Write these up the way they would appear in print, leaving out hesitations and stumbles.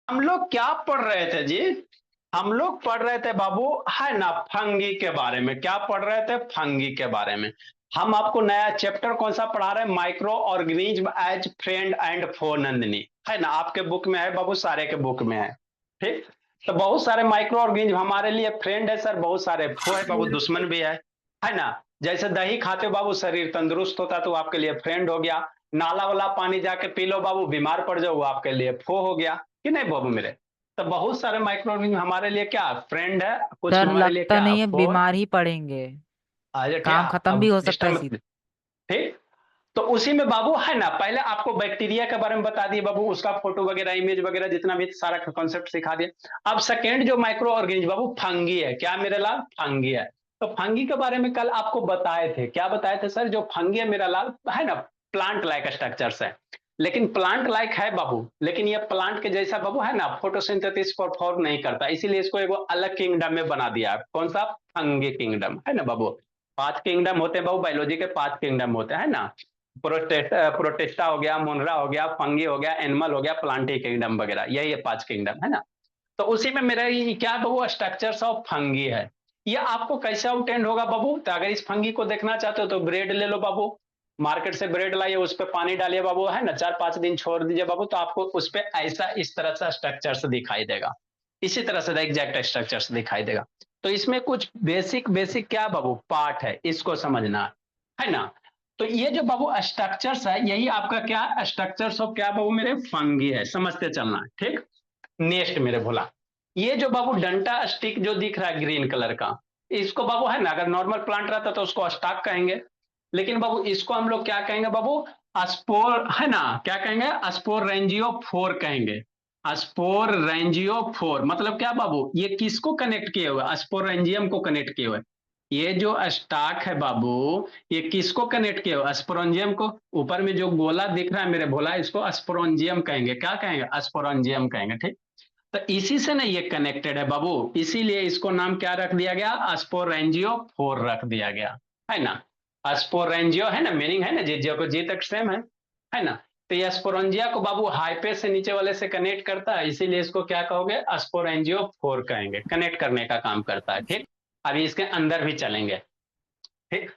हम लोग क्या पढ़ रहे थे जी? हम लोग पढ़ रहे थे बाबू, है ना, फंगी के बारे में। क्या पढ़ रहे थे? फंगी के बारे में। हम आपको नया चैप्टर कौन सा पढ़ा रहे हैं? Micro organism as friend and foe, Nandini, है ना, आपके बुक में है बाबू, सारे के बुक में है। ठीक। तो बहुत सारे माइक्रो ऑर्गेनिज्म हमारे लिए फ्रेंड है सर, बहुत सारे फो है बाबू, दुश्मन भी है ना। जैसे दही खाते हो बाबू, शरीर तंदुरुस्त होता है तो आपके लिए फ्रेंड हो गया। नाला वाला पानी जाके पी लो बाबू, बीमार पड़ जाओ, वो आपके लिए फो हो गया कि नहीं बाबू मेरे? तो बहुत सारे माइक्रो ऑर्गेनिज्म हमारे लिए क्या फ्रेंड है, कुछ सर हमारे लिए लगता क्या नहीं है फो है। बीमार ही पड़ेंगे। आज क्या, काम खत्म भी अब हो सकता है डिस्टर्ब इसी। मत। ठीक। तो उसी में बाबू, है ना, पहले आपको बैक्टीरिया के बारे में बता दिए बाबू, उसका फोटो वगैरह, इमेज वगैरह, जितना भी सारा कॉन्सेप्ट सिखा दिया। अब सेकेंड जो माइक्रो ऑर्गेनिज्म बाबू, फंगी है। क्या मेरे लाल? फंगी है। तो फंगी के बारे में कल आपको बताए थे। क्या बताए थे सर? जो फंगी है मेरा लाल, है ना, प्लांट लाइक स्ट्रक्चर्स है। लेकिन प्लांट लाइक है बाबू, लेकिन ये प्लांट के जैसा बाबू, है ना, फोटोसिंथेसिस परफॉर्म नहीं करता, इसीलिए इसको एक अलग किंगडम में बना दिया है। कौन सा? फंगी किंगडम, है ना बाबू। 5 किंगडम होते हैं बाबू, बायोलॉजी के 5 किंगडम होते हैं, है ना। प्रोटेस्टा हो गया, मोनरा हो गया, फंगी हो गया, एनिमल हो गया, प्लांटी किंगडम वगैरह, यही है 5 किंगडम, है ना। तो उसी में मेरा ये क्या बाबू, स्ट्रक्चर्स ऑफ फंगी है। ये आपको कैसे आउटेंड होगा बाबू? तो अगर इस फंगी को देखना चाहते हो तो ब्रेड ले लो बाबू, मार्केट से ब्रेड लाइए, उस पर पानी डालिए बाबू, है ना, 4-5 दिन छोड़ दीजिए बाबू, तो आपको उस पर ऐसा इस तरह से स्ट्रक्चर्स दिखाई देगा। इसी तरह से एग्जैक्ट स्ट्रक्चर्स दिखाई देगा। तो इसमें कुछ बेसिक बेसिक क्या बाबू पार्ट है, इसको समझना है ना। तो ये जो बाबू स्ट्रक्चर्स है, यही आपका क्या स्ट्रक्चर्स ऑफ क्या बाबू मेरे, फंगी है, समझते चलना, ठीक। नेक्स्ट मेरे भोला, ये जो बाबू डंटा स्टिक जो दिख रहा है ग्रीन कलर का, इसको बाबू, है ना, अगर नॉर्मल प्लांट रहता तो उसको स्टाक कहेंगे। लेकिन बाबू इसको हम लोग क्या कहेंगे बाबू? अस्पोर, है ना, क्या कहेंगे? अस्पोर रेंजियो फोर कहेंगे। अस्पोर रेंजियो फोर मतलब क्या बाबू? ये किसको कनेक्ट किए हुए? अस्पोरेंजियम को कनेक्ट किए हुए। ये जो स्टाक है बाबू, ये किसको कनेक्ट किए हुए? अस्पोरेंजियम को। ऊपर में जो गोला दिख रहा है मेरे भोला, इसको अस्पोरेंजियम कहेंगे। क्या कहेंगे? अस्पोरेंजियम कहेंगे, ठीक। तो इसी से ना ये कनेक्टेड है बाबू, इसीलिए इसको नाम क्या रख दिया गया? अस्पोरेंजियो फोर रख दिया गया, है ना। अस्पोरेंजियो, है ना, मीनिंग है ना, जी जी को जी तक सेम है ना। तो ये अस्पोरेंजिया को बाबू हाइपे से नीचे वाले से कनेक्ट करता है, इसीलिए इसको क्या कहोगे? अस्पोरेंजियो फोर कहेंगे, कनेक्ट करने का काम करता है, ठीक। अभी इसके अंदर भी चलेंगे, ठीक।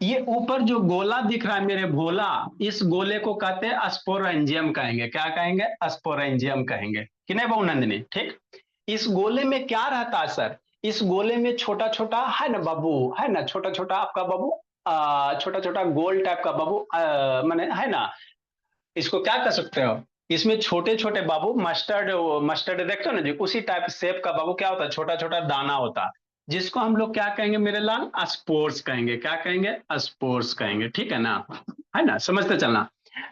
ये ऊपर जो गोला दिख रहा है मेरे भोला, इस गोले को कहते हैं अस्पोरेंजियम कहेंगे। क्या कहेंगे? अस्पोरेंजियम कहेंगे कि नहीं बहु नंदिनी, ठीक। इस गोले में क्या रहता है सर? इस गोले में छोटा छोटा, है ना बाबू, है ना, छोटा छोटा आपका बाबू, छोटा छोटा गोल टाइप का बाबू, माने, है ना, इसको क्या कर सकते हो? इसमें छोटे छोटे बाबू मस्टर्ड, मस्टर्ड देखते हो ना जी, उसी टाइप शेप का बाबू क्या होता है? छोटा छोटा दाना होता है, जिसको हम लोग क्या कहेंगे मेरे लाल? स्पोर्स कहेंगे। क्या कहेंगे? स्पोर्स कहेंगे, ठीक है ना। है ना, समझते चलना।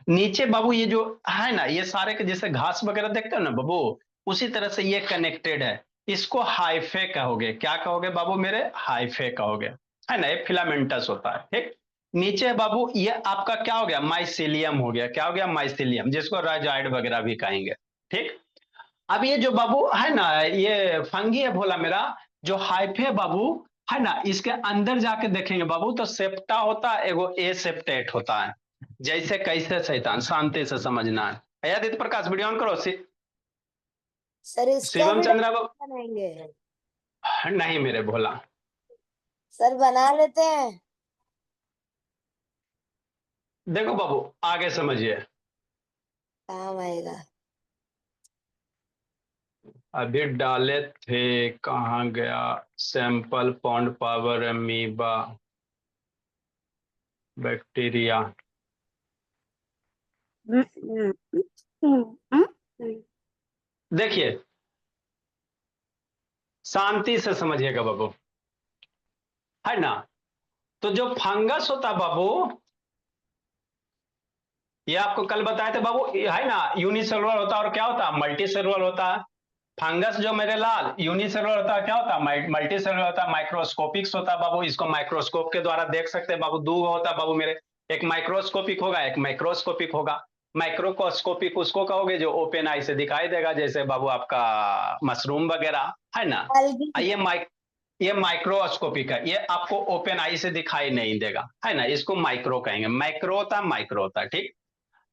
नीचे बाबू ये जो है ना, ये सारे के जैसे घास वगैरह देखते हो ना बाबू, उसी तरह से ये कनेक्टेड है। इसको हाइफे कहोगे। क्या कहोगे बाबू मेरे? हाइफे कहोगे, है ना। ये फिलामेंटस होता है, ठीक। नीचे बाबू ये आपका क्या हो गया? माइसिलियम हो गया। क्या हो गया? माइसिलियम, जिसको राइजॉइड वगैरह भी कहेंगे, ठीक। अब ये जो बाबू है ना, ये फंगी है भोला मेरा, जो हाइफे बाबू, है ना, इसके अंदर जाके देखेंगे बाबू तो सेप्टा होता है, एगो ए सेप्टेट होता है। जैसे कैसे शैतान, शांति से समझना है। आदित्य प्रकाश वीडियो ऑन करो। सर इसका शिवम भी चंद्रा बाबू, बनाएंगे? नहीं मेरे भोला, सर बना लेते हैं। देखो बाबू आगे समझिए। काम आएगा। अभी डाले थे, कहाँ गया? Sample, pond power, amoeba, bacteria. देखिए, शांति से समझिएगा बाबू, है ना। तो जो फंगस होता बाबू, ये आपको कल बताए थे बाबू, ये है ना, यूनिसेलुलर होता है और क्या होता है? मल्टी सेलुलर होता है। फंगस जो मेरे लाल यूनिसेलुलर होता है, क्या होता है? मल्टी सेलुलर होता है, माइक्रोस्कोपिक्स होता है बाबू। इसको माइक्रोस्कोप के द्वारा देख सकते हैं बाबू। दो होता है बाबू मेरे, एक माइक्रोस्कोपिक होगा, एक माइक्रोस्कोपिक होगा। माइक्रोस्कोपिक उसको कहोगे जो ओपन आई से दिखाई देगा, जैसे बाबू आपका मशरूम वगैरह, है ना। अलगी। ये माइक्रोस्कोपिक है, ये आपको ओपन आई से दिखाई नहीं देगा, है ना। इसको माइक्रो कहेंगे। माइक्रो होता, ठीक।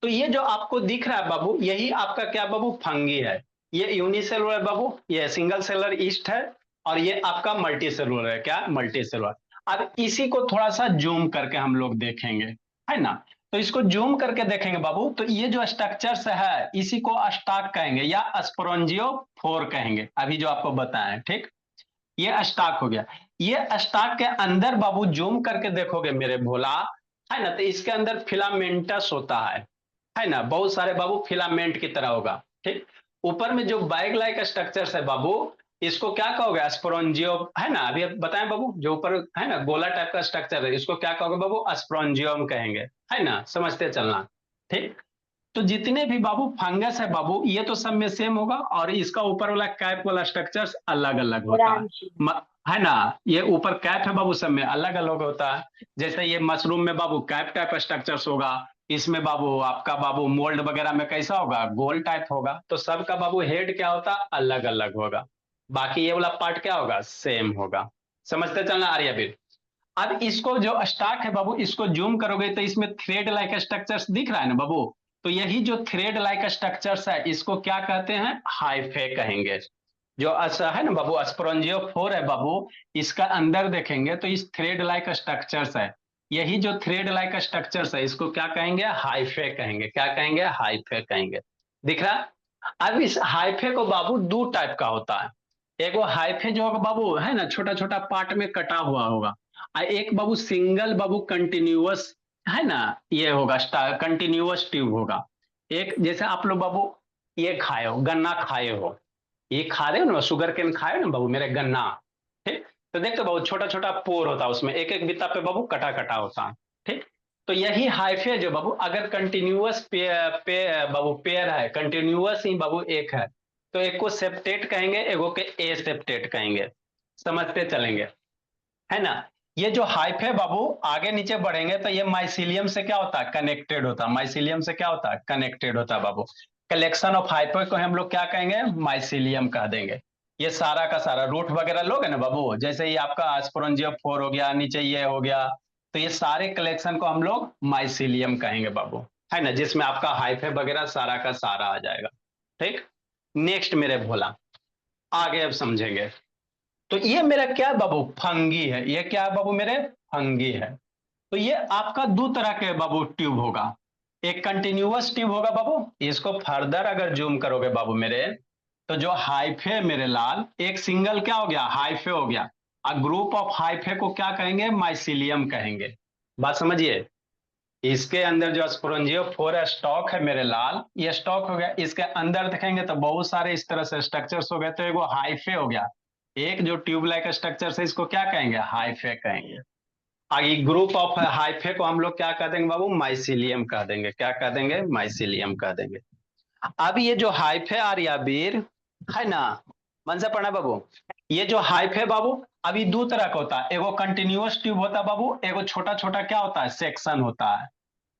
तो ये जो आपको दिख रहा है बाबू, यही आपका क्या बाबू? फंगी है। ये यूनिसेलुलर बाबू, ये सिंगल सेलुलर ईस्ट है, और ये आपका मल्टी सेलुलर है। क्या? Multi cellular. अब इसी को थोड़ा सा जूम करके हम लोग देखेंगे, है ना। तो इसको जूम करके देखेंगे बाबू, तो ये जो स्ट्रक्चर्स है इसी को स्टाक कहेंगे या स्पोरेंजियोफोर कहेंगे, अभी जो आपको बताएं, ठीक। ये स्टाक हो गया। ये स्टाक के अंदर बाबू जूम करके देखोगे मेरे भोला, है ना, तो इसके अंदर फिलामेंटस होता है ना, बहुत सारे बाबू फिलामेंट की तरह होगा, ठीक। ऊपर में जो बैग लाइक स्ट्रक्चर्स है बाबू, इसको क्या कहोगे? स्पोरेंजियो, है ना, अभी बताएं बाबू, जो ऊपर है ना गोला टाइप का स्ट्रक्चर है, इसको क्या कहोगे बाबू? स्पोरेंजियम कहेंगे, है ना, समझते चलना, ठीक। तो जितने भी बाबू फंगस है बाबू, ये तो सब में सेम होगा, और इसका ऊपर वाला कैप वाला स्ट्रक्चर्स अलग अलग होता है। ब्रांच। है ना, ये ऊपर कैप है बाबू, सब में अलग अलग होता है। जैसे ये मशरूम में बाबू कैप टाइप स्ट्रक्चर्स होगा, इसमें बाबू आपका बाबू मोल्ड वगैरह में कैसा होगा? गोल टाइप होगा। तो सबका बाबू हेड क्या होता? अलग अलग होगा। बाकी ये वाला पार्ट क्या होगा? सेम होगा। समझते चलना आर्यवीर। अब इसको जो स्टाक है बाबू, इसको जूम करोगे तो इसमें थ्रेड लाइक स्ट्रक्चर्स दिख रहा है ना बाबू। तो यही जो थ्रेड लाइक स्ट्रक्चर्स है, इसको क्या कहते हैं? हाइफे कहेंगे। जो है ना बाबू, स्पोरेंजियोफोर है बाबू, इसका अंदर देखेंगे तो इस थ्रेड लाइक स्ट्रक्चर्स है। यही जो थ्रेड लाइक स्ट्रक्चर्स है, इसको क्या कहेंगे? हाइफे कहेंगे। क्या कहेंगे? हाइफे कहेंगे। दिख रहा? अब इस हाइफे को बाबू दो टाइप का होता है। एक वो हाइफे जो होगा बाबू, है ना, छोटा छोटा पार्ट में कटा हुआ होगा। एक बाबू सिंगल बाबू कंटिन्यूअस, है ना, ये होगा कंटिन्यूअस ट्यूब होगा। एक जैसे आप लोग बाबू ये खाए हो, गन्ना खाए हो, ये खा रहे हो ना, शुगर केन खाए हो ना बाबू मेरे, गन्ना, ठीक। तो देखते बाबू छोटा छोटा पोर होता है उसमें, एक एक बित्ता पे बाबू कटा कटा होता है, ठीक। तो यही हाइफे जो बाबू, अगर कंटिन्यूअस बाबू पेयर है, कंटिन्यूअस ही बाबू एक है, तो एक को सेप्टेट कहेंगे, एगो के ए सेप्टेट कहेंगे। समझते चलेंगे, है ना। ये जो हाइफ है बाबू, आगे नीचे बढ़ेंगे तो ये माइसिलियम से क्या होता है? कनेक्टेड होता है। माइसिलियम से क्या होता है? कनेक्टेड होता है बाबू। कलेक्शन ऑफ हाइफे को हम लोग क्या कहेंगे? माइसिलियम कह देंगे। ये सारा का सारा रूट वगैरह लोगे ना बाबू, जैसे ये आपका स्पोरेंजियोफोर हो गया, नीचे ये हो गया, तो ये सारे कलेक्शन को हम लोग माइसिलियम कहेंगे बाबू, है ना, जिसमें आपका हाइफे वगैरह सारा का सारा आ जाएगा, ठीक। नेक्स्ट मेरे भोला, आगे अब समझेंगे। तो ये मेरा क्या है बाबू? फंगी है। ये क्या है बाबू मेरे? फंगी है। तो ये आपका दो तरह के बाबू ट्यूब होगा। एक कंटिन्यूअस ट्यूब होगा बाबू, इसको फर्दर अगर जूम करोगे बाबू मेरे, तो जो हाइफे मेरे लाल, एक सिंगल क्या हो गया? हाइफे हो गया। और ग्रुप ऑफ हाइफे को क्या कहेंगे? माइसिलियम कहेंगे। बात समझिए। इसके अंदर जो स्पोरेंजियोफोर स्टॉक है मेरे लाल, ये स्टॉक हो गया। इसके अंदर देखेंगे तो बहुत सारे इस तरह से स्ट्रक्चर्स हो गए, तो एगो हाइफे हो गया। एक जो ट्यूब लाइक स्ट्रक्चर है, इसको क्या कहेंगे? हाइफे कहेंगे। आगे ग्रुप ऑफ हाइफे को हम लोग क्या कह देंगे बाबू? माइसिलियम कह देंगे। क्या कह देंगे? माइसिलियम कह देंगे। अब ये जो हाइफे आर्यावीर, है ना, मन से पढ़ना बाबू। ये जो हाइफे बाबू, अभी दो तरह का होता है। एगो कंटिन्यूअस ट्यूब होता है बाबू, एगो छोटा छोटा क्या होता है? सेक्शन होता है।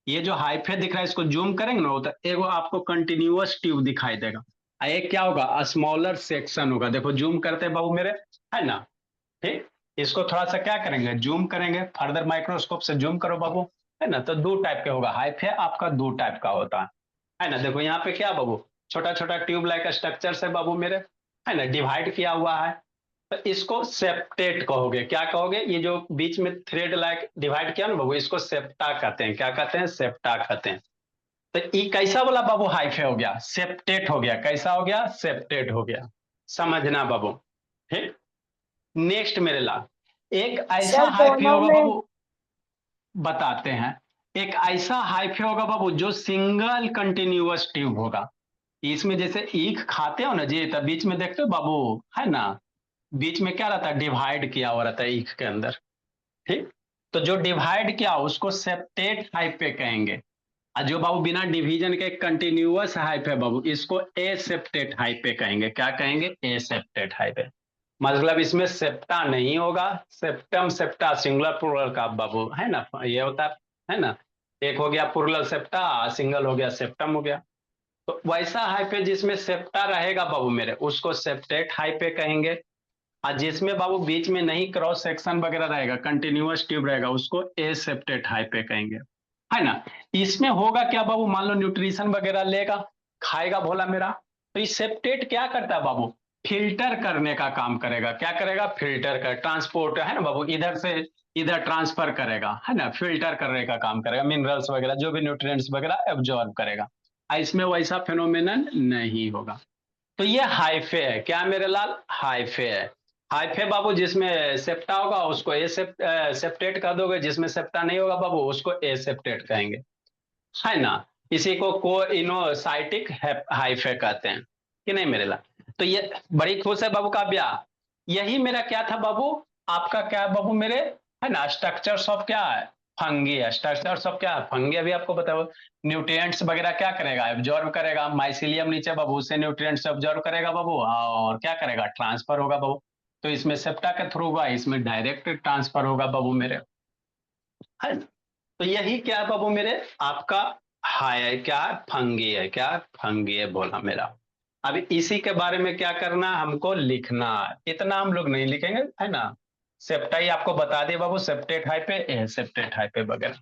ये जो हाइफे दिख रहा है, इसको जूम करेंगे ना, तो एगो आपको कंटिन्यूअस ट्यूब दिखाई देगा, और एक क्या होगा? स्मॉलर सेक्शन होगा। देखो जूम करते हैं बाबू मेरे, है ना, ठीक। इसको थोड़ा सा क्या करेंगे? जूम करेंगे, फर्दर माइक्रोस्कोप से जूम करो बाबू, है ना। तो दो टाइप के होगा हाइफे, आपका दो टाइप का होता है ना। देखो यहाँ पे क्या बाबू, छोटा छोटा ट्यूब लाइक स्ट्रक्चर है बाबू मेरे, है ना, डिवाइड किया हुआ है। तो इसको सेप्टेट कहोगे। क्या कहोगे? ये जो बीच में थ्रेड लाइक डिवाइड किया ना बाबू, इसको सेप्टा कहते हैं। क्या कहते हैं? सेप्टा कहते हैं। तो ये कैसा वाला बाबू हाइफे हो गया? सेप्टेट हो गया। कैसा हो गया? सेप्टेट हो गया। समझना बाबू, ठीक। नेक्स्ट मेरे लाल, एक ऐसा सर हाइफे दोनों होगा में। बाबू, बताते हैं। एक ऐसा हाइफे होगा बाबू जो सिंगल कंटिन्यूअस ट्यूब होगा। इसमें जैसे ईख खाते हो ना जी, तब बीच में देखते हो बाबू, है ना, बीच में क्या रहता है? डिवाइड किया हुआ रहता है ईख के अंदर, ठीक। तो जो डिवाइड किया उसको सेप्टेट हाइफे कहेंगे। और जो बाबू बिना डिवीजन के कंटिन्यूअस हाइफे बाबू, इसको एसेप्टेट हाइफे कहेंगे। क्या कहेंगे? Aseptate hyphae. मतलब इसमें सेप्टा नहीं होगा। सेप्टम सेप्टा सिंगुलर प्लूरल का बाबू, है ना, ये होता है ना। एक हो गया प्लूरल सेप्टा, सिंगल हो गया सेप्टम हो गया। तो वैसा हाइफे जिसमें सेप्टा रहेगा बाबू मेरे, उसको सेप्टेट हाइफे कहेंगे। और जिसमें बाबू बीच में नहीं क्रॉस सेक्शन वगैरह रहेगा, कंटिन्यूअस ट्यूब रहेगा, उसको एसेप्टेट हाइफे कहेंगे, है ना। इसमें होगा क्या बाबू? मान लो न्यूट्रिशन वगैरह लेगा, खाएगा भोला मेरा, तो ये सेप्टेट क्या करता है बाबू, फिल्टर करने का काम करेगा। क्या करेगा, फिल्टर कर, ट्रांसपोर्ट है ना बाबू, इधर से इधर ट्रांसफर करेगा, है ना, फिल्टर करने का काम करेगा, मिनरल्स वगैरह जो भी न्यूट्रिएंट्स वगैरह एब्जॉर्ब करेगा। इसमें वैसा फेनोमेनन नहीं होगा। तो ये हाइफे है, क्या मेरे लाल, हाइफे है। हाइफे बाबू जिसमें सेप्टा होगा उसको सेप्टेट कह दोगे, जिसमें सेप्टा नहीं होगा बाबू उसको एसेप्टेट कहेंगे, है ना। इसी को कोइनोसाइटिक हाइफे कहते हैं कि नहीं मेरे लाल। तो ये बड़ी खुश है बाबू काव्या। यही मेरा क्या था बाबू, आपका क्या है बाबू मेरे, है ना, स्ट्रक्चर्स ऑफ क्या है, फंगी है। स्ट्रक्चर्स ऑफ क्या है, फंगी। अभी आपको बताओ न्यूट्रिएंट्स वगैरह क्या करेगा, एब्जॉर्ब करेगा। माइसिलियम नीचे बाबू से न्यूट्रिएंट्स एब्जॉर्ब करेगा बाबू, और क्या करेगा, ट्रांसफर होगा बाबू। तो इसमें सेप्टा के थ्रू होगा, इसमें डायरेक्ट ट्रांसफर होगा बाबू मेरे, है ना। तो यही क्या है बाबू मेरे, आपका हाय क्या है, फंगी है। क्या फंगी है बोला मेरा। अब इसी के बारे में क्या करना है, हमको लिखना है। इतना हम लोग नहीं लिखेंगे, है ना। सेप्टा ही आपको बता दे बाबू, सेप्टेट हाइपे, सेप्टेट हाइपे वगैरह।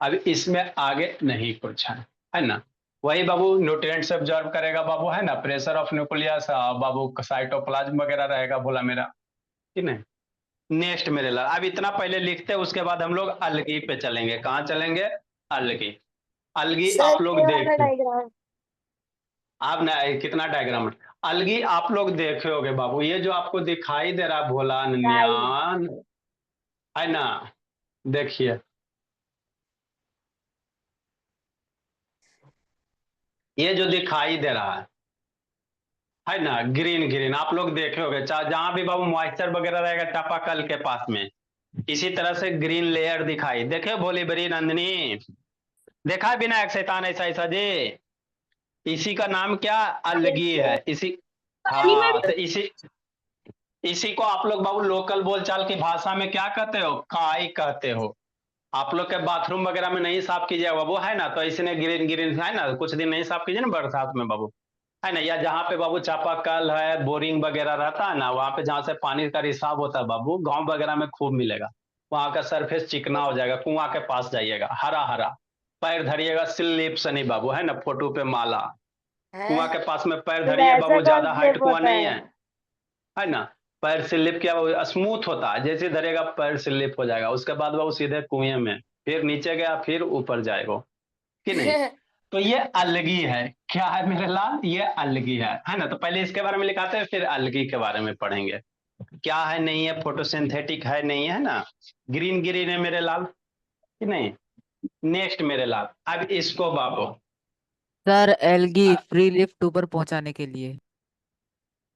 अब इसमें आगे नहीं कुछ है ना। वही बाबू न्यूट्रिएंट्स एब्जॉर्ब करेगा बाबू, है ना, pressure of nucleus Babu, cytoplasm वगैरह रहेगा बोला मेरा, कि नहीं। नेक्स्ट मेरे लाल, अब इतना पहले लिखते हैं, उसके बाद हम लोग अलगी पे चलेंगे। कहाँ चलेंगे, अलगी। अलगी सर आप लोग ये वाला देखिए, डायग्राम। आप ना कितना डायग्राम, अलगी आप लोग देखे होगे बाबू, ये जो आपको दिखाई दे रहा है भोला राइट। नन्यान, है ना, देखिए ये जो दिखाई दे रहा है ना, ग्रीन ग्रीन आप लोग देखे होगे, जहां भी बाबू मॉइस्चर वगैरह रहेगा चापाकल के पास में, इसी तरह से ग्रीन लेयर दिखाई देखे, भोली बरी नंदनी, देखा है विनायक शैतान ऐसा ऐसा जी। इसी का नाम क्या, अलगी है इसी। पानी में हाँ भी। तो इसी इसी को आप लोग बाबू लोकल बोलचाल की भाषा में क्या कहते हो, काई कहते हो। आप लोग के बाथरूम वगैरह में नहीं साफ कीजिएगा बाबू, है ना, तो इसने ग्रीन ग्रीन है ना, कुछ दिन नहीं साफ कीजिए ना बरसात में बाबू, है ना। या जहाँ पे बाबू चापाकल है, बोरिंग वगैरह रहता है ना, वहां पे जहाँ से पानी का रिसाव होता है बाबू, गांव वगैरह में खूब मिलेगा। वहां का सरफेस चिकना हो जाएगा, कुआं के पास जाइएगा हरा हरा, पैर धरिएगा स्लिप सनी बाबू, है ना, फोटो पे माला, कुआं हैं? के पास में पैर तो धरिए ऐसा बाबू, कौन ज्यादा हाइट स्लिप कुआं होता नहीं है? है ना। पैर स्लिप क्या स्मूथ होता है, जैसे धरेगा पैर स्लिप हो जाएगा, उसके बाद बाबू सीधे कुएं में, फिर नीचे गया फिर ऊपर जाएगा, कि नहीं। तो ये अलगी है, क्या है मेरे लाल, ये अलगी है ना। तो पहले इसके बारे में लिखाते हैं, फिर अलगी के बारे में पढ़ेंगे, क्या है नहीं है, फोटोसिंथेटिक है नहीं है ना, ग्रीन ग्रीन है मेरे लाल, कि नहीं। नेक्स्ट मेरे लाल, अब इसको बाबू, सर एलगी फ्री लिफ्ट ऊपर पहुंचाने के लिए।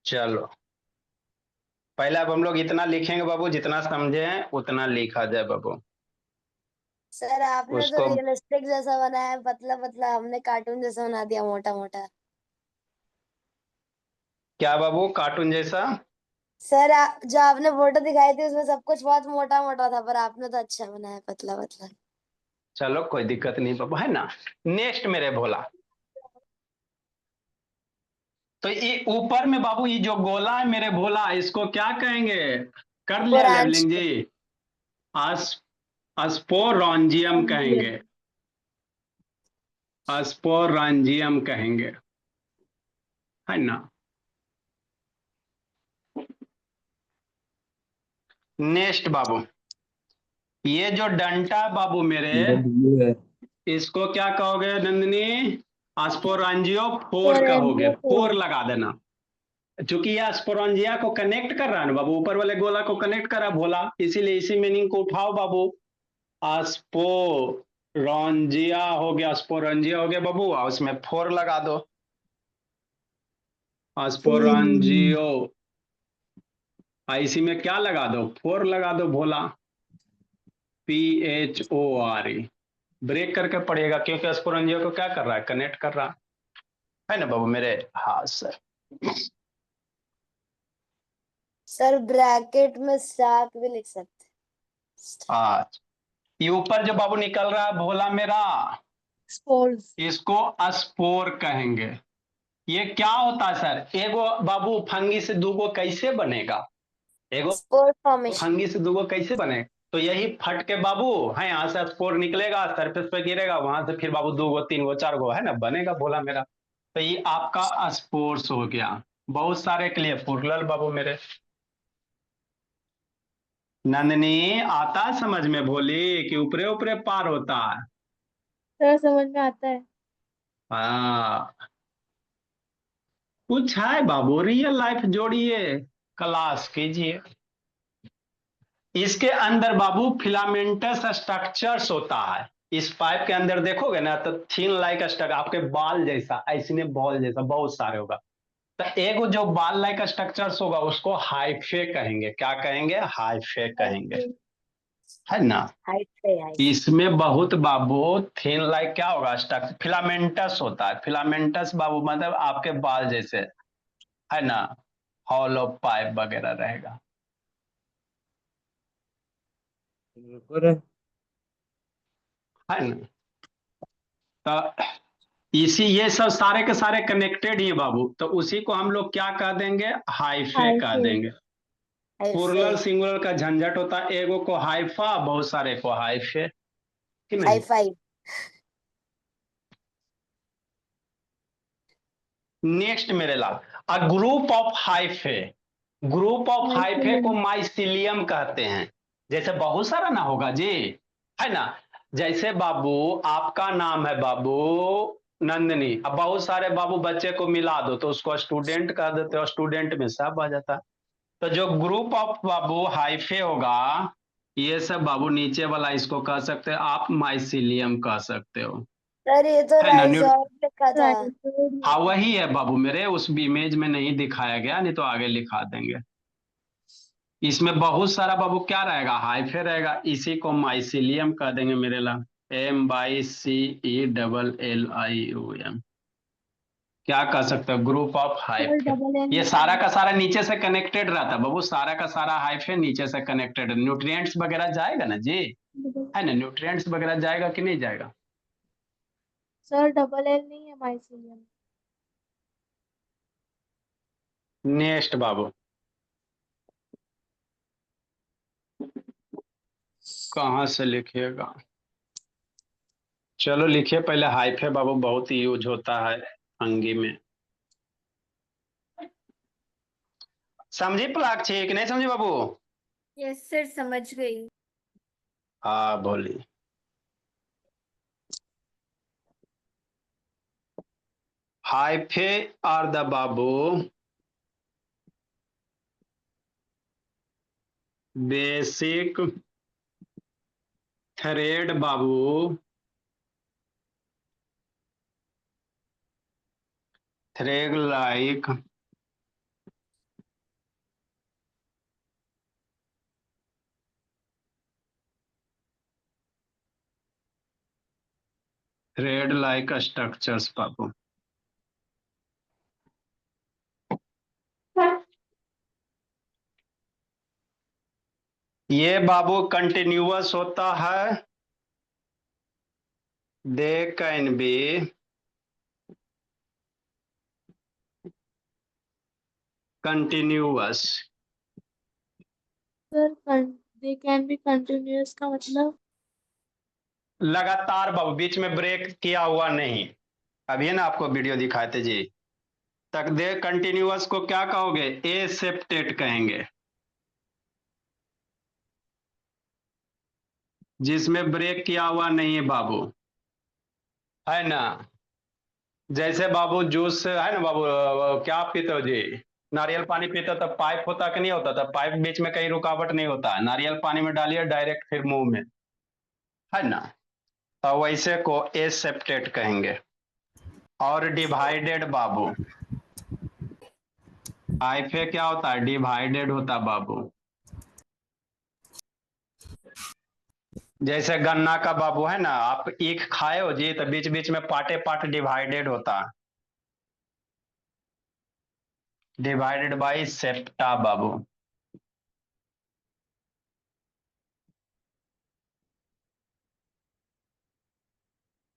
चलो पहले अब हम लोग इतना लिखेंगे बाबू, जितना समझे हैं उतना लिखा जाए बाबू। सर आपने तो उसको रियलिस्टिक जैसा बनाया है, पतला पतला, हमने कार्टून जैसा बना दिया मोटा मोटा। क्या बाबू, कार्टून जैसा। सर जो आपने फोटो दिखाई थी उसमें सब कुछ बहुत मोटा मोटा था, पर आपने तो अच्छा बनाया पतला पतला। चलो कोई दिक्कत नहीं बाबू, है ना। नेक्स्ट मेरे भोला, तो ये ऊपर में बाबू ये जो गोला है मेरे भोला, इसको क्या कहेंगे, कर लिया ब्रांच। लेवलिंग जी, अस अस्पोरॉन्जियम कहेंगे, अस्पोरॉन्जियम कहेंगे, है ना। नेक्स्ट बाबू, ये जो डंटा बाबू मेरे, इसको क्या कहोगे नंदिनी, अस्पोरॉन्जियो फोर कहोगे, फोर लगा देना। चूंकि यह स्पोरंजिया को कनेक्ट कर रहा है ना बाबू, ऊपर वाले गोला को कनेक्ट कर रहा है भोला, इसीलिए इसी मीनिंग को उठाओ बाबू। स्पोरंजिया हो गया, स्पोरंजिया हो गया बाबू, और उसमें फोर लगा दो, स्पोरंजियो, इसी में क्या लगा दो, फोर लगा दो भोला, PHORE। ब्रेक करके पड़ेगा, क्योंकि स्पोरंजियो को क्या कर रहा है, कनेक्ट कर रहा है ना बाबू मेरे। हाँ सर। सर ब्रैकेट में स्टार्क भी लिख सकते हैं। आज ये ऊपर जो बाबू निकल रहा है भोला मेरा, स्पोर्स। इसको स्पोर कहेंगे। ये क्या होता है सर, एगो बाबू फंगी से दूगो कैसे बनेगा, एगो स्पोर फॉर्मेशन। फंगी से दूगो कैसे बनेगा। तो यही फट के बाबू है, यहाँ से स्पोर निकलेगा, सरफेस पे गिरेगा, वहां से फिर बाबू दूगो तीन गो चार गो है ना बनेगा भोला मेरा, तो ये आपका स्पोर्ट्स हो गया। बहुत सारे के लिए पुरलल बाबू मेरे। नंदनी आता है समझ में भोली कि ऊपरे ऊपरे पार होता है? सर समझ में आता है। हाँ, कुछ है बाबू, रियल लाइफ जोड़िए, क्लास कीजिए। इसके अंदर बाबू फिलामेंटस स्ट्रक्चर्स होता है। इस पाइप के अंदर देखोगे ना तो थिन लाइक स्ट्रक्चर, आपके बाल जैसा, ऐसने बॉल जैसा बहुत सारे होगा। तो एक जो बाल लाइक स्ट्रक्चर्स होगा उसको हाइफे कहेंगे। क्या कहेंगे? हाइफे कहेंगे, है ना। हाइट पे हाइट। इसमें बहुत बाबू थिन लाइक क्या होगा, स्ट्रक्चर फिलामेंटस होता है। फिलामेंटस बाबू मतलब आपके बाल जैसे, है ना, हॉलो पाइप वगैरह रहेगा। है ना। तो इसी ये सब सारे के सारे कनेक्टेड ही है बाबू, तो उसी को हम लोग क्या कह देंगे? हाइफे हाई कह से। देंगे। प्लुरल सिंगुलर का झंझट होता है, एगो को हाइफा, बहुत सारे को हाइफे, कि हाई नहीं। फाइव। नेक्स्ट मेरे लाल, a group of hyphae. Group of hyphae को माइसिलियम। माइसिलियम कहते हैं। जैसे बहुत सारा ना होगा जी, है ना। जैसे बाबू आपका नाम है बाबू नंदनी, अब बहुत सारे बाबू बच्चे को मिला दो तो उसको स्टूडेंट कह देते हो, स्टूडेंट में सब आ जाता है। तो जो ग्रुप ऑफ बाबू हाइफे होगा, ये सब बाबू नीचे वाला इसको कह सकते हैं आप, माइसिलियम कह सकते हो, सर ये तो है ना। राइजोम लिखा था। हाँ वही है बाबू मेरे, उस इमेज में नहीं दिखाया गया, नहीं तो आगे लिखा देंगे। इसमें बहुत सारा बाबू क्या रहेगा? हाइफे रहेगा, इसी को माइसिलियम कह देंगे मेरे ला। MYCELLIUM, क्या कह सकते हो? Group of sir hyphae. Double L ये नहीं सारा है। का सारा नीचे से कनेक्टेड रहता है बाबू, सारा का सारा हाइफे नीचे से कनेक्टेड है। न्यूट्रिएंट्स वगैरह जाएगा ना जी, है ना, न्यूट्रिएंट्स वगैरह जाएगा कि नहीं जाएगा? सर डबल एल नहीं है माइसिलियम। नेक्स्ट बाबू, कहाँ से लिखिएगा? चलो लिखिए पहले, हाइफे बाबू बहुत यूज होता है अंगी में। समझी प्लाक्षी कि नहीं समझी बाबू? यस सर समझ गई। हाँ बोली। हाइफे आर द बाबू बेसिक थ्रेड बाबू, thread like thread like structures बाबू। ये बाबू कंटिन्यूअस होता है, they can be continuous. Sir they can be continuous का मतलब? लगातार बाबू, बीच में ब्रेक किया हुआ नहीं। अभी ना आपको वीडियो दिखाए थे जी, तक दे कंटिन्यूअस को क्या कहोगे? एसेप्टेट कहेंगे, जिसमें ब्रेक किया हुआ नहीं है बाबू, है ना। जैसे बाबू जूस है ना बाबू, क्या पीते हो जी? नारियल पानी पीते हो तब पाइप होता कि नहीं होता? तब पाइप बीच में कहीं रुकावट नहीं होता है, नारियल पानी में डालिए डायरेक्ट फिर मुंह में, है ना। तो वैसे को एसेप्टेट कहेंगे। और डिवाइडेड बाबू, हाइफे क्या होता है? डिवाइडेड होता बाबू। जैसे गन्ना का बाबू है ना, आप ईख खाए हो जी, तो बीच बीच में पार्टे पार्ट डिवाइडेड होता है, डिवाइडेड बाई सेप्टा बाबू।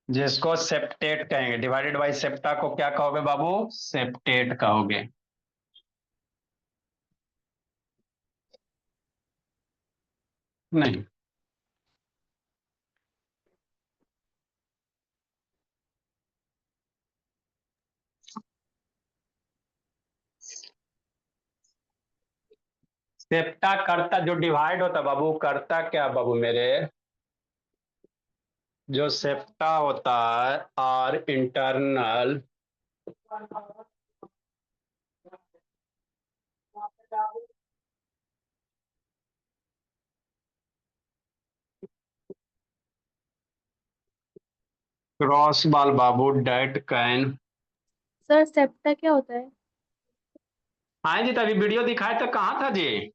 जिसको सेप्टेट कहेंगे, डिवाइडेड बाई सेप्टा को क्या कहोगे बाबू? सेप्टेट कहोगे। नहीं, सेप्टा करता जो डिवाइड होता बाबू, करता क्या बाबू मेरे, जो सेप्टा होता है और internal cross ball Babu date can. Sir septa क्या होता है? हाँ जी, तभी वीडियो दिखाए तो कहाँ था जी,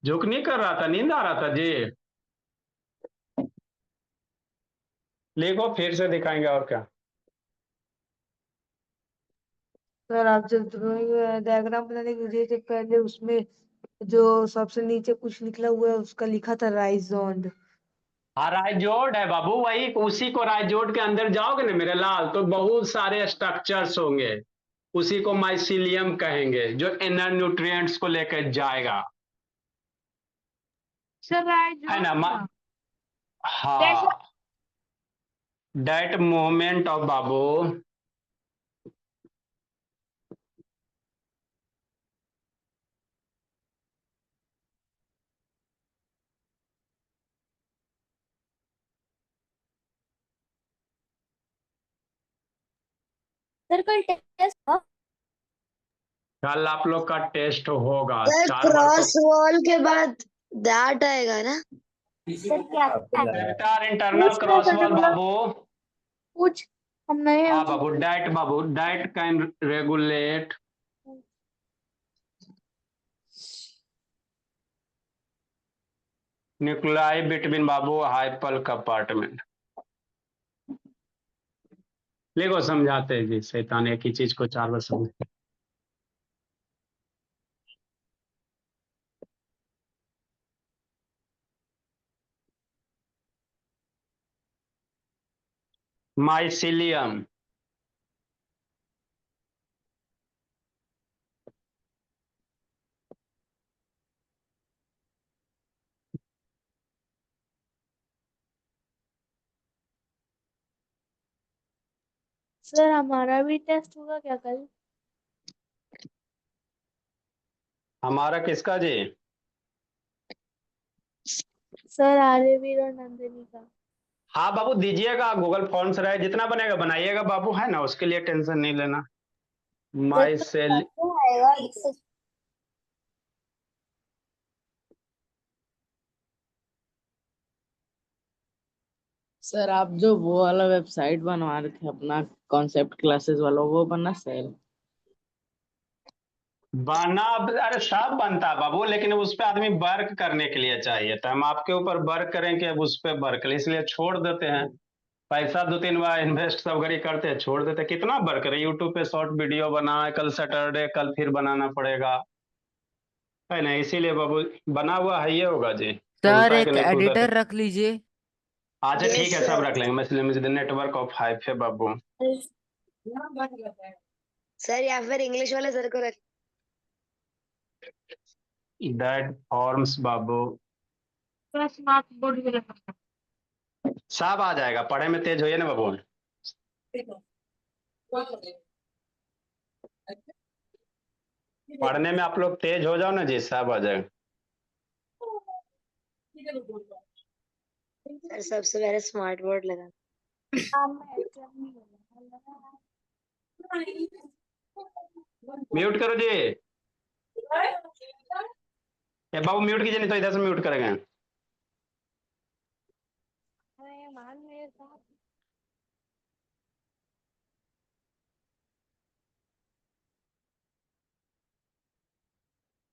झुक नहीं कर रहा था, नींद आ रहा था जी। लिखो फिर से दिखाएंगे और क्या। सर आप जब ड्राइंग डायग्राम बनाने के लिए थे पहले उसमें जो सबसे नीचे कुछ निकला हुआ है उसका लिखा था राइजोन। हाँ राइजोड है बाबू, वही उसी को राइजोड के अंदर जाओगे ना मेरे लाल तो बहुत सारे स्ट्रक्चर्स होंगे, उसी को माइसिलियम कहेंगे जो इनर न्यूट्रिएंट्स को लेकर जाएगा, सर है ना राइजोन हाँ, डेट मूवमेंट ऑफ बाबू, सर कल टेस्ट था। कल आप लोग का टेस्ट होगा, सर 4 बार तो क्रॉस वॉल के बाद दैट आएगा ना? सर क्या सेप्टा इंटरनल पूछ रहे क्रॉस सर वॉल डबल बाबू। पूछ। हम नए हैं हाँ हमसे बाबू that can regulate nuclei between बाबू हाइपल कंपार्टमेंट। देखो समझाते हैं जी, शैतान एक ही चीज को 4 बार समझ। माइसिलियम सर हमारा भी टेस्ट होगा क्या कल? हमारा किसका जी, सर आर्यवीर और नंदिनी का। हाँ बाबू दीजिएगा, गूगल फॉर्म्स रहे जितना बनेगा बनाइएगा बाबू, है ना, उसके लिए टेंशन नहीं लेना। सर माई तो सेल कैसे आएगा इससे? सर आप जो वो वाला वेबसाइट बनवा रहे थे अपना कॉन्सेप्ट क्लासेस वाला, वो बना सर? बना, अरे सब बनता है बाबू, लेकिन उस पर आदमी वर्क करने के लिए चाहिए, तो हम आपके ऊपर वर्क करेंगे, अब उस पर वर्क इसलिए छोड़ देते हैं, पैसा 2-3 बार इन्वेस्ट सब घड़ी करते हैं, छोड़ देते हैं, कितना वर्क करे, यूट्यूब पे शॉर्ट वीडियो बना, कल सैटरडे कल फिर बनाना पड़ेगा, है ना, इसीलिए बाबू बना हुआ है, ये होगा जी, सर खुलता है कि एक नहीं खुलता है। एडिटर रख लीजिए। अच्छा ठीक यस है, सब सर। रख लेंगे, मसले मुझे नेटवर्क ऑफ हाइप है बाबू। सर या फिर इंग्लिश वाले सर को रख। That forms Babu, sir smart board भी लगा। सब आ जाएगा, पढ़े में तेज होइए ना बाबू, पढ़ने में आप लोग तेज हो जाओ ना जी, सब आ जाएगा। सर सबसे पहले स्मार्ट बोर्ड लगा। नाम में HM नहीं होगा। म्यूट करो जी, ये बाबू म्यूट कीजिए, नहीं तो इधर से म्यूट करेंगे। अरे मान मेरे साथ।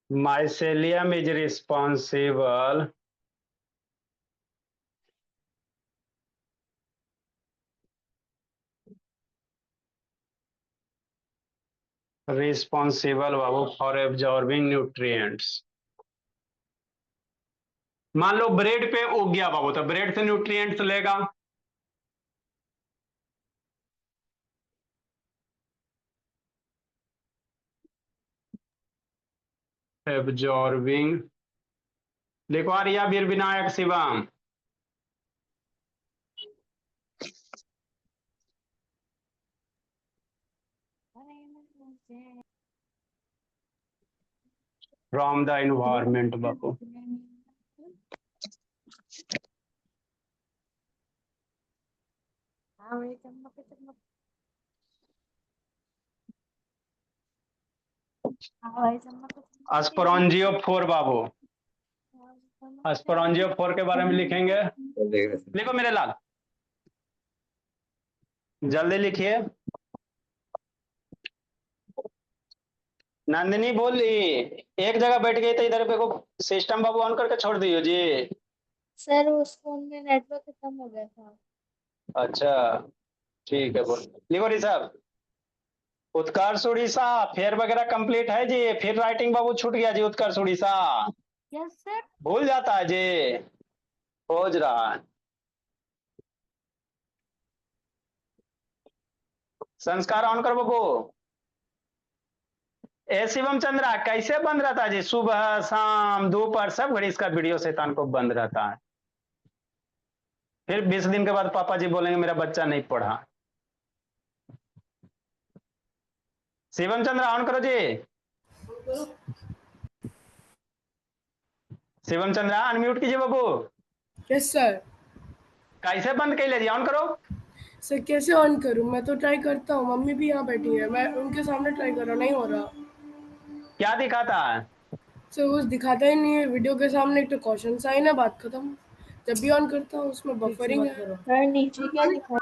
Mycelium is responsible Babu for absorbing nutrients. मान लो ब्रेड पे उग गया बाबू, तो ब्रेड से न्यूट्रिएंट्स लेगा, एब्जॉर्बिंग, देखो आर्या वीर विनायक शिवम, अरे मुझे फ्रॉम द इन्वायरमेंट बाबू। स्पोरोंजियोफोर बाबू, स्पोरोंजियोफोर के बारे में लिखेंगे। लिखो मेरे लाल, जल्दी लिखिए। नंदिनी बोली एक जगह बैठ गई तो इधर पे को सिस्टम बाबू ऑन करके छोड़ दियो जी। सर उस फोन में नेटवर्क खत्म हो गया था। अच्छा ठीक है, बोल लिखो ऋषभ। उत्कर्ष उड़ीसा फेर वगैरह कंप्लीट है जी, फिर राइटिंग बाबू छूट गया जी। उत्कर्ष उड़ीसा यस सर। भूल जाता है जी, खोज रहा है। संस्कार ऑन कर बाबू। ए शिवम चंद्रा कैसे बंद रहता है जी? सुबह शाम दोपहर सब घड़ी इसका वीडियो शैतान को बंद रहता है। फिर 20 दिन के बाद पापा जी बोलेंगे मेरा बच्चा नहीं पढ़ा। शिवम चंद्रा ऑन करो जी। शिवम चंद्रा अनम्यूट कीजिए बाबू। Yes sir. कैसे बंद कर लीजिए, ऑन करो। सर कैसे ऑन करूं? मैं तो ट्राई करता हूँ, मम्मी भी यहाँ बैठी है, मैं उनके सामने ट्राई कर रहा हूँ, नहीं हो रहा। क्या दिखाता है? सर कुछ दिखाता ही नहीं है वीडियो के सामने। एक तो क्वेश्चन साइन है, बात खत्म। जब भी ऑन करता हूँ उसमें बफरिंग है। सर नीचे क्या दिखा?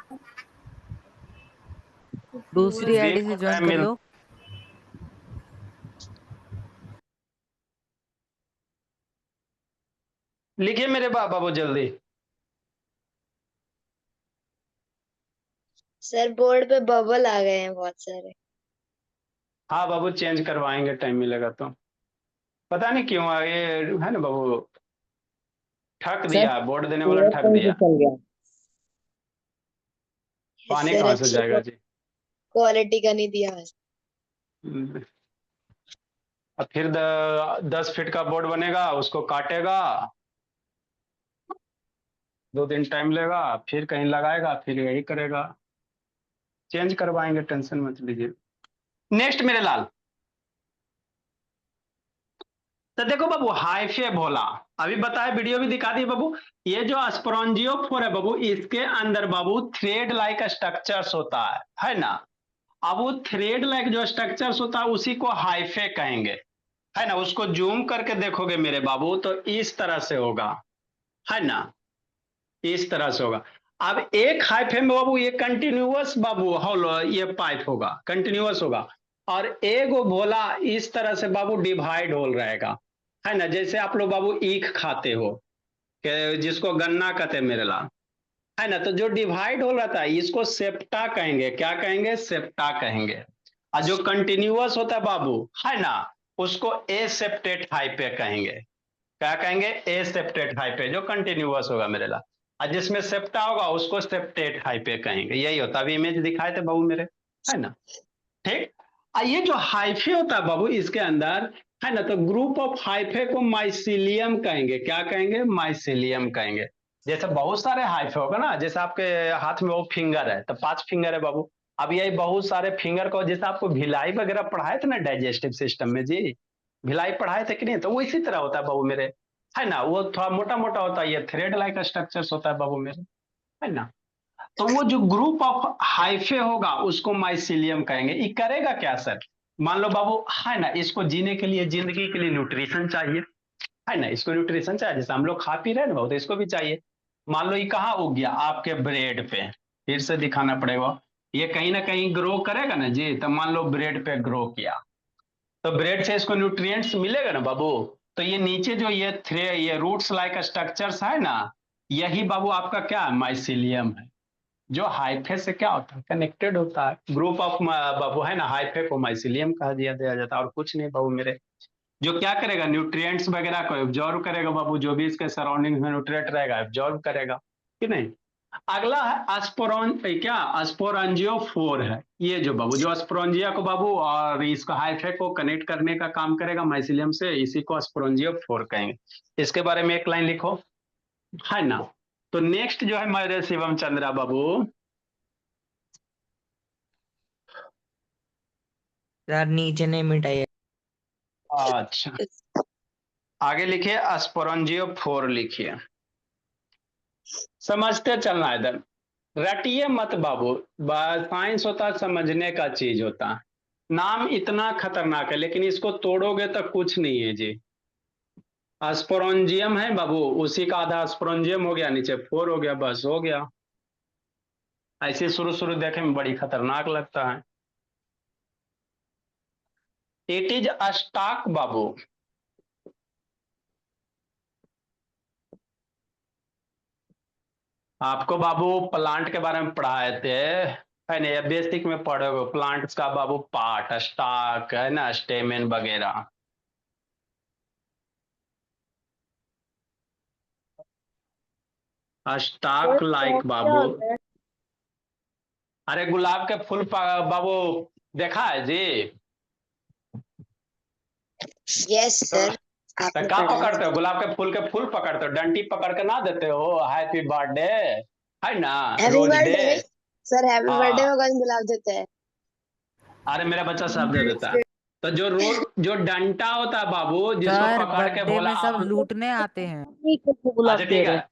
दूसरी दिन आईडी से को ज्वाइन टाइम कर मिल- लो। लिखिए मेरे बाबू जल्दी। सर बोर्ड पे बबल आ गए हैं बहुत सारे। हाँ बाबू चेंज करवाएंगे, टाइम मिलेगा तो। पता नहीं क्यों ये है ना बाबू, ठक दिया बोर्ड देने वाला, ठक दिया। चल गया। पानी सर कहाँ से अच्छी जाएगा जी? क्वालिटी का नहीं दिया बस। अब फिर 10 फीट का बोर्ड बनेगा, उसको काटेगा, 2 दिन टाइम लेगा, फिर कहीं लगाएगा, फिर यही करेगा। चेंज करवाएंगे, टेंशन मत लीजिए। नेक्स्ट मेरे लाल। तो देखो बाबू हाइफे भोला अभी बताया, वीडियो भी दिखा दी बाबू। ये जो स्पोरोंजियोफोर है बाबू, इसके अंदर बाबू थ्रेड लाइक स्ट्रक्चर्स होता है ना। अब वो थ्रेड लाइक जो स्ट्रक्चर्स होता है उसी को हाइफे कहेंगे, है ना। उसको जूम करके देखोगे मेरे बाबू तो इस तरह से होगा, है ना, इस तरह से होगा। अब एक हाइफे में बाबू ये कंटिन्यूअस बाबू होलो, ये पाइप होगा, कंटिन्यूअस होगा। और एक भोला इस तरह से बाबू डिवाइड होल रहेगा, है ना। जैसे आप लोग बाबू ईख खाते हो, कि जिसको गन्ना कहते हैं मेरे लाल, है ना। तो जो डिवाइड होल रहता है इसको सेप्टा कहेंगे। क्या कहेंगे? सेप्टा कहेंगे। और जो कंटिन्यूअस होता है बाबू, है ना, उसको ए सेप्टेट हाइपे कहेंगे। क्या कहेंगे? ए सेप्टेट हाइपे, जो कंटिन्यूअस होगा मेरे लाल। और जिसमें सेप्टा होगा उसको सेप्टेट हाइपे कहेंगे। यही होता है, अभी इमेज दिखाए थे बाबू मेरे, है ना। ठीक। ये जो हाइफे होता है बाबू इसके अंदर, है ना, तो ग्रुप ऑफ हाइफे को माइसिलियम कहेंगे। क्या कहेंगे? माइसिलियम कहेंगे। जैसे बहुत सारे हाइफे होगा ना, जैसे आपके हाथ में वो फिंगर है तो 5 फिंगर है बाबू। अब यही बहुत सारे फिंगर को, जैसे आपको भिलाई वगैरह पढ़ाए थे ना डाइजेस्टिव सिस्टम में जी, भिलाई पढ़ाए थे कि नहीं? तो वो इसी तरह होता है बाबू मेरे, है ना। वो थोड़ा मोटा मोटा होता है, ये थ्रेड लाइक स्ट्रक्चर्स होता है बाबू मेरे, है ना। तो वो जो ग्रुप ऑफ हाइफे होगा उसको माइसिलियम कहेंगे। ये करेगा क्या सर? मान लो बाबू, है ना, इसको जीने के लिए, जिंदगी के लिए न्यूट्रिशन चाहिए, है ना। इसको न्यूट्रिशन चाहिए, जैसे हम लोग खा पी रहे हैं ना बाबू, तो इसको भी चाहिए। मान लो ये कहाँ उग गया? आपके ब्रेड पे। फिर से दिखाना पड़ेगा, ये कहीं ना कहीं ग्रो करेगा ना जी। तो मान लो ब्रेड पे ग्रो किया, तो ब्रेड से इसको न्यूट्रिएंट्स मिलेगा ना बाबू। तो ये नीचे जो ये रूट्स लाइक स्ट्रक्चर्स है ना, यही बाबू आपका क्या है? माइसिलियम है। जो हाइफे से क्या होता है? कनेक्टेड होता है। ग्रुप ऑफ बाबू, है ना, हाइफे को माइसिलियम कहा दिया जाता है। और कुछ नहीं बाबू मेरे, जो क्या करेगा? न्यूट्रिएंट्स वगैरह को एब्जॉर्ब करेगा बाबू। जो भी इसके सराउंडिंग में न्यूट्रिएंट रहेगा एब्जॉर्ब करेगा, कि नहीं। अगला है स्पोरोंजियोफोर है। ये जो बाबू, जो स्पोरोंजिया को बाबू और इसका हाइफे को कनेक्ट करने का काम करेगा माइसिलियम से, इसी को स्पोरोंजियोफोर कहेंगे। इसके बारे में एक लाइन लिखो, है ना। तो नेक्स्ट जो है मेरे शिवम चंद्रा बाबू, यार नीचे नहीं मिटाइए। अच्छा अच्छा, आगे लिखिए स्पोरेंजियोफोर लिखिए। समझते चलना इधर, रटिए मत बाबू। साइंस होता है समझने का चीज होता है। नाम इतना खतरनाक है लेकिन इसको तोड़ोगे तो कुछ नहीं है जी। स्पोरेंजियम है बाबू, उसी का आधा स्पोरेंजियम हो गया, नीचे फोर हो गया, बस हो गया। ऐसे शुरू शुरू देखे में बड़ी खतरनाक लगता है। इट इज स्टॉक बाबू। आपको बाबू प्लांट के बारे में पढ़ाए थे, है ना, बेसिक में पढ़ोगे प्लांट्स का बाबू, पार्ट स्टॉक है ना, स्टेमेन वगैरह। स्टॉक लाइक बाबू। अरे गुलाब के फूल बाबू देखा है जी? यस सर, तो आपने क्या पढ़ा है। पकड़ते हो? गुलाब के फूल पकड़ते हो, डंटी पकड़ के ना देते हो हैप्पी बर्थडे, है ना, happy rose day. Birthday sir, happy birthday हाँ, में कौन गुलाब देते हैं? अरे मेरा बच्चा सब दे देता है। तो जो डंटा होता है बाबू, जिसको सर पकड़ के बर्थडे भोला में सब आप, लूटने आते हैं। गुलाब अच्छा दे ठीक रहे है, हैं।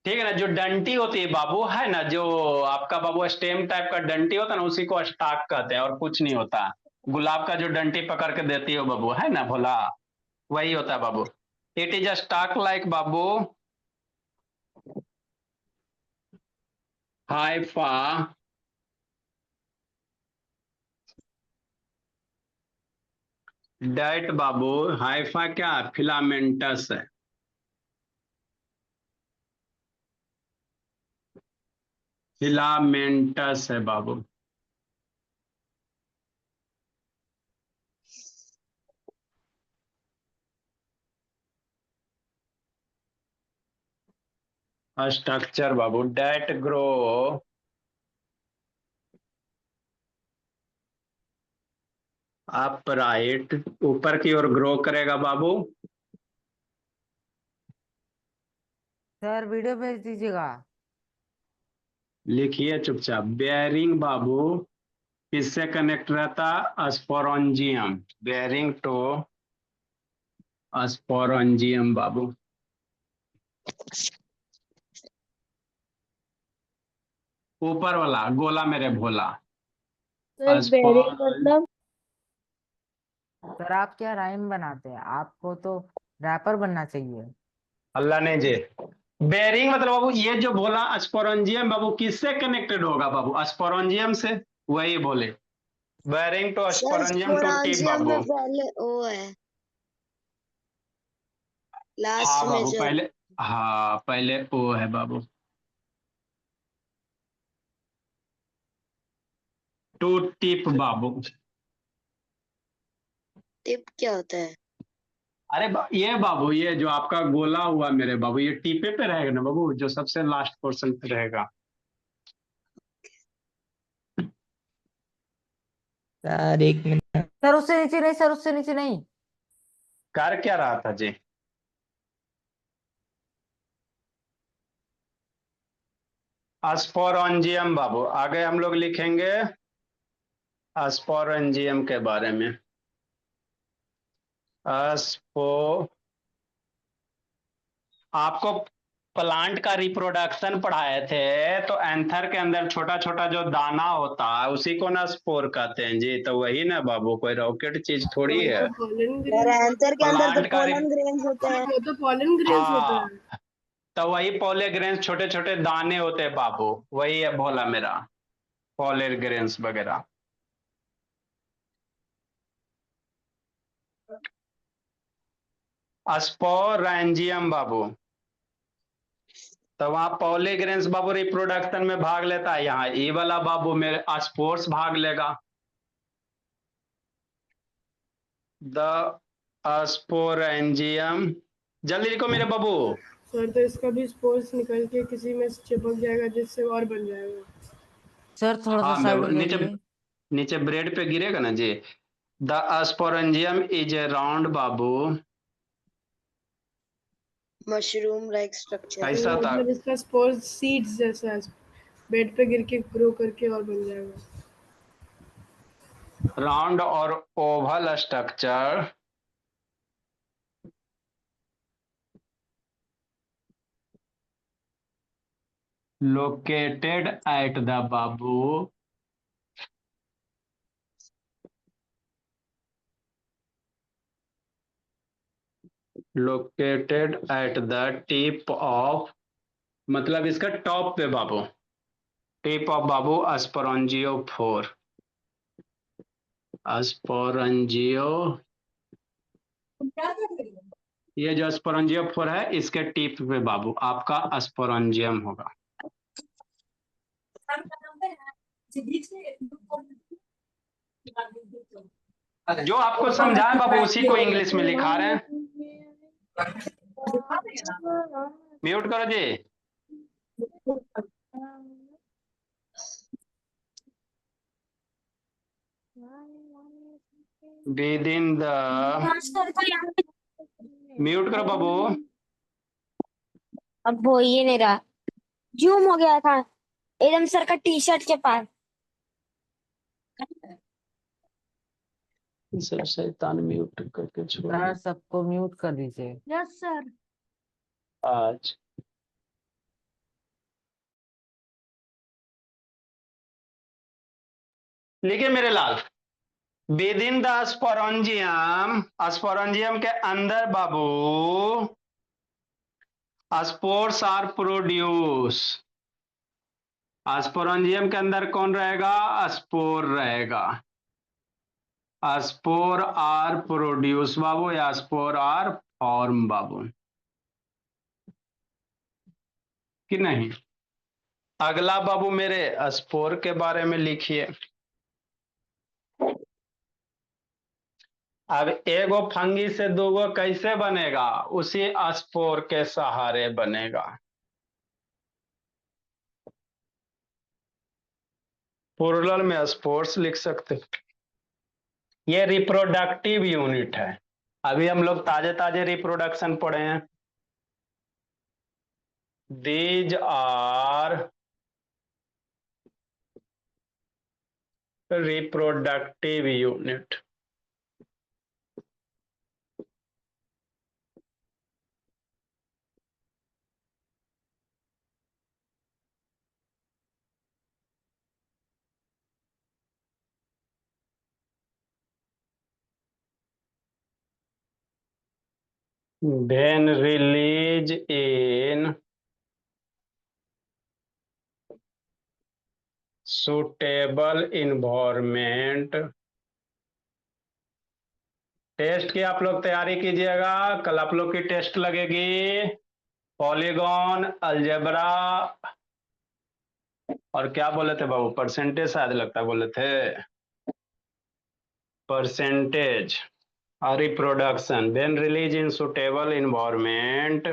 ठीक है ना, जो डंटी होती है बाबू, है ना, जो आपका बाबू स्टेम टाइप का डंटी होता है ना, उसी को स्टॉक कहते हैं और कुछ नहीं होता। गुलाब का जो डंटी पकड़ के देती हो बाबू, है ना भोला, वही होता है बाबू। It is a stalk like बाबू, हाइफा डाइट बाबू। हाइफा क्या है? फिलामेंटस है। फिलामेंटस है बाबू। स्ट्रक्चर बाबू, डेट ग्रो अपराइट, ऊपर की ओर ग्रो करेगा बाबू। सर वीडियो भेज दीजिएगा। लिखिए चुपचाप, बेयरिंग बाबू किससे कनेक्ट रहता? स्पोरेंजियम, बेयरिंग टू स्पोरेंजियम बाबू। ऊपर वाला गोला मेरे भोला। सर बेरिंग मतलब? सर आप क्या राइम बनाते हैं, आपको तो रैपर बनना चाहिए। अल्लाह ने जे बेयरिंग मतलब बाबू, ये जो बोला स्पोरेंजियम बाबू किससे कनेक्टेड होगा बाबू? स्पोरेंजियम से, वही बोले bearing to sir sporangium to tip sporangium बाबू। में पहले ओ है लास्ट हाँ में बाबू जो। पहले, हाँ पहले ओ है बाबू। टू टिप बाबू। टिप क्या होता है? अरे ये बाबू, ये जो आपका गोला हुआ मेरे बाबू, ये टिपे पे रहेगा ना बाबू, जो सबसे लास्ट पोर्शन पे रहेगा। सर एक मिनट। सर उससे नीचे नहीं, सर उससे नीचे नहीं। कर क्या रहा था जी? स्पोरेंजियम बाबू, आगे हम लोग लिखेंगे स्पोरेंजियम के बारे में। स्पो आपको प्लांट का रिप्रोडक्शन पढ़ाए थे, तो एंथर के अंदर छोटा छोटा जो दाना होता है उसी को ना स्पोर कहते हैं जी। तो वही ना बाबू, कोई रॉकेट चीज थोड़ी वो है। तो पॉलन और ग्रेन्स होते आंसर के अंदर तो प्लांट का पोलन ग्रेन्स होते हैं। वो तो पॉलन ग्रेन्स होते हाँ, हैं। तो वही पॉलीग्रेन्स, छोटे छोटे दाने होते हैं बाबू, वही है भोला मेरा, पॉलीग्रेन्स वगैरह। स्पोरेंजियम बाबू, तो वहां पॉलीग्रेन्स बाबू रिप्रोडक्शन में भाग लेता है, यहाँ ये वाला बाबू मेरे स्पोर्स भाग लेगा। द स्पोरेंजियम, जल्दी लिखो मेरे बाबू। सर तो इसका भी स्पोर्स निकल के किसी में चिपक जाएगा जिससे और बन जाएगा। सर थोड़ा सा हाँ साइड बाबू, हो नीचे जाइए। नीचे ब्रेड पे गिरेगा ना जी। The sporangium is a round बाबू, मशरूम लाइक स्ट्रक्चर। कैसा था? मतलब इसका स्पोर्स सीड्स जैसा है, बेड पे गिर के ग्रो करके और बन जाएगा। राउंड और Oval structure located at the babu located at the tip of, मतलब इसका टॉप पे बाबू, टिप ऑफ बाबू अस्परंजियोफोर, अस्परंजियो, ये जो अस्परंजियोफोर है इसके टिप पे बाबू आपका अस्परंजियम होगा। जो आपको समझाए बाबू उसी को इंग्लिश में लिखा रहे हैं। म्यूट करो जी। विद इन द, म्यूट करो बाबू। अब वो ये नहीं रहा, जूम हो गया था एकदम सर का टी शर्ट के पास। सर शैतान म्यूट करके छोड़ सर सबको म्यूट कर दीजिए। Yes sir. आज। लिखिए मेरे लाल, within the sporangium, sporangium के अंदर बाबू स्पोर्स आर प्रोड्यूस, स्पोरेंजियम के अंदर कौन रहेगा? स्पोर रहेगा। स्पोर आर प्रोड्यूस बाबू या स्पोर आर फॉर्म बाबू, कि नहीं? अगला बाबू मेरे स्पोर के बारे में लिखिए। अब एगो फंगी से दोगो कैसे बनेगा? उसी स्पोर के सहारे बनेगा। प्लुरल में स्पोर्स लिख सकते। ये रिप्रोडक्टिव यूनिट है। अभी हम लोग ताजे ताजे रिप्रोडक्शन पढ़े हैं। These are reproductive unit. When release in suitable environment, test की आप लोग तैयारी कीजिएगा। कल आप लोग की टेस्ट लगेगी पॉलीगॉन, अलजेब्रा और क्या बोले थे बाबू? परसेंटेज शायद लगता है बोले थे, परसेंटेज और reproduction. When release in suitable environment,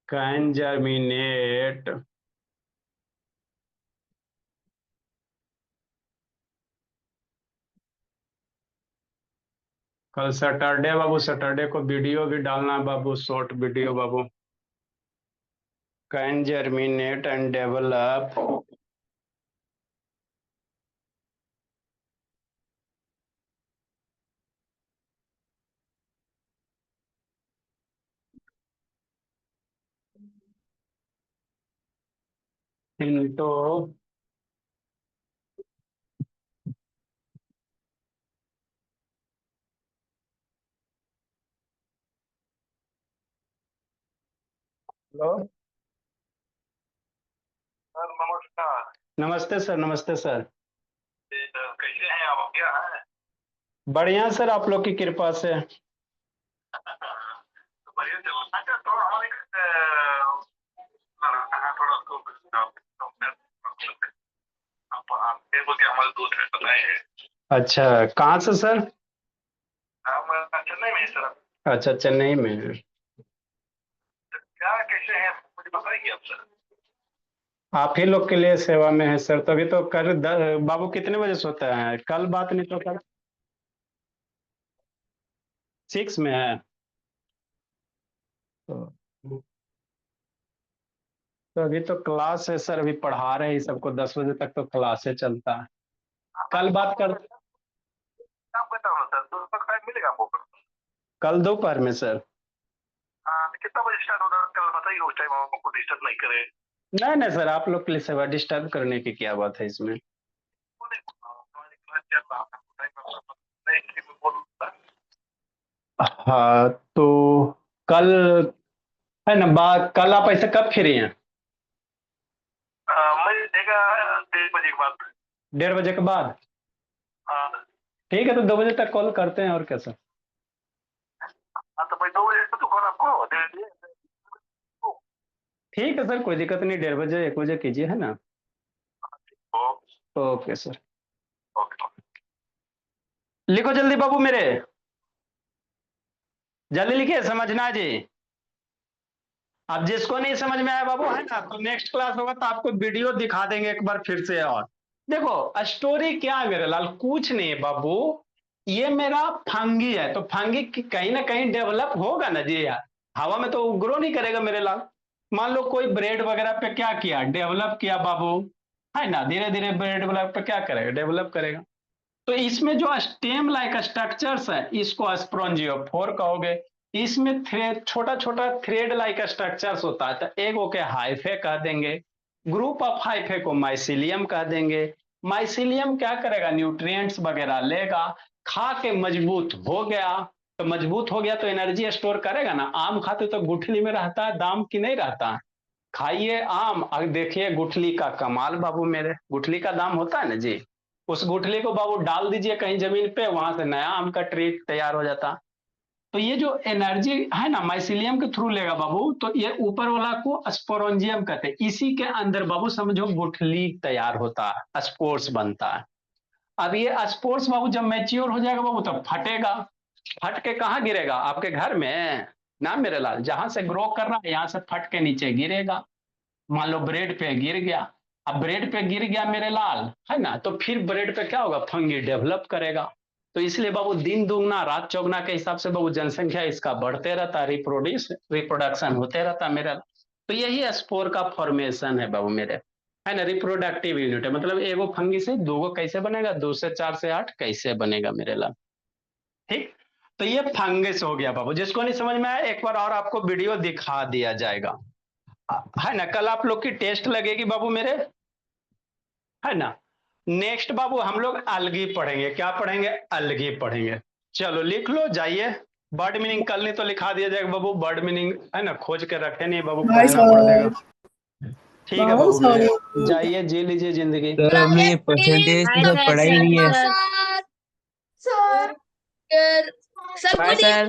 can germinate कल सैटरडे बाबू, सैटरडे को वीडियो भी डालना बाबू, शॉर्ट वीडियो बाबू। Can germinate and develop into hello sir नमस्कार। नमस्ते सर, नमस्ते सर। कैसे हैं आप? क्या है? बढ़िया सर, आप लोग की कृपा से। बढ़िया चलना है। थोड़ा हमारे थोड़ा हमारे दोस्त है बताए हैं। अच्छा, कहाँ से सर? हम चेन्नई में सर। अच्छा, चेन्नई में। क्या कैसे हैं मुझे बताइए आप सर। आप ही लोग के लिए सेवा में है सर। तभी तो कल बाबू कितने बजे सोते हैं? कल बात नहीं तो कल 6 में है तो अभी तो क्लास है सर, अभी पढ़ा रहे हैं सबको। 10 बजे तक तो क्लासे चलता है। कल बात कर, आप बताओ ना सर, दोस्तों का टाइम मिलेगा आपको? कल दोपहर में सर। कितना बजे स्टार्ट होगा कल बताइए, उस टाइम हम आपको डिस्टर्ब नहीं करें। नहीं नहीं सर, आप लोग के लिए सेवा डिस्टर्ब करने की क्या बात है इसमें। हाँ तो कल है ना बात, कल आप ऐसे कब फ्री हैं? मैं देगा 1:30 बजे के बाद। 1:30 बजे के बाद? हाँ ठीक है, तो 2 बजे तक कॉल करते हैं और क्या सर। हाँ, तो भाई 2 बजे तो कॉल आपको दे दिए। ठीक है सर, कोई दिक्कत नहीं, 1:30 बजे 1 बजे कीजिए, है ना। Okay sir, okay. लिखो जल्दी बाबू मेरे, जल्दी लिखिए, समझना जी। अब जिसको नहीं समझ में आया बाबू, है ना, तो नेक्स्ट क्लास होगा तो आपको वीडियो दिखा देंगे एक बार फिर से। और देखो स्टोरी क्या है मेरे लाल, कुछ नहीं है बाबू, ये मेरा फंगी है, तो फंगी कहीं ना कहीं डेवलप होगा ना जी यार, हवा में तो ग्रो नहीं करेगा मेरे लाल। मान लो कोई ब्रेड वगैरह पे क्या किया, डेवलप किया बाबू, है ना, धीरे धीरे ब्रेड वगैरह पे क्या करेगा, डेवलप करेगा। तो इसमें जो स्टेम लाइक स्ट्रक्चर्स है इसको स्पोरेंजियोफोर कहोगे। इसमें थ्रेड, छोटा छोटा थ्रेड लाइक स्ट्रक्चर्स होता है, तो एक ओके हाइफे कह देंगे, ग्रुप ऑफ हाइफे को माइसिलियम कह देंगे। माइसिलियम क्या करेगा, न्यूट्रिएंट्स वगैरह लेगा, खा के मजबूत हो गया, तो मजबूत हो गया तो एनर्जी स्टोर करेगा ना। आम खाते तो गुठली में रहता है दाम की नहीं रहता है, खाइए आम, अब देखिए गुठली का कमाल बाबू मेरे, गुठली का दाम होता है ना जी, उस गुठली को बाबू डाल दीजिए कहीं जमीन पे, वहां से नया आम का ट्री तैयार हो जाता। तो ये जो एनर्जी है ना माइसिलियम के थ्रू लेगा बाबू, तो ये ऊपर वाला को स्पोरेंजियम कहते हैं, इसी के अंदर बाबू समझो गुठली तैयार होता है, स्पोर्स बनता है। अब ये स्पोर्स बाबू जब मैच्योर हो जाएगा बाबू तब फटेगा, फट के कहाँ गिरेगा, आपके घर में ना मेरे लाल, जहां से ग्रो कर रहा है यहाँ से फट के नीचे गिरेगा। मान लो ब्रेड पे गिर गया, अब ब्रेड पे गिर गया मेरे लाल, है ना, तो फिर ब्रेड पे क्या होगा, फंगी डेवलप करेगा। तो इसलिए बाबू दिन दुगना रात चौगुना के हिसाब से बाबू जनसंख्या इसका बढ़ते रहता, रिप्रोडक्शन होते रहता मेरा। तो यही स्पोर का फॉर्मेशन है बाबू मेरे, है ना, रिप्रोडक्टिव यूनिट है, मतलब एगो फंगी से दो कैसे बनेगा, 2 से 4 से 8 कैसे बनेगा मेरे लाल। ठीक, तो ये फंगस हो गया बाबू, जिसको नहीं समझ में आया एक बार और आपको वीडियो दिखा दिया जाएगा, है ना। कल आप लोग की टेस्ट लगेगी बाबू मेरे, है ना। नेक्स्ट बाबू हम लोग अलगी पढ़ेंगे, क्या पढ़ेंगे, अलगी पढ़ेंगे। चलो लिख लो जाइए, बर्ड मीनिंग कल नहीं तो लिखा दिया जाएगा बाबू, बर्ड मीनिंग है ना, खोज के रखे नहीं बाबू, बाय खोजना पड़ेगा। सर। ठीक है बाबू मेरे, जाइए जी लीजिए जिंदगी। सर हमने परसेंटेज तो सब पढ़ा ही नहीं है। Sir bye sir.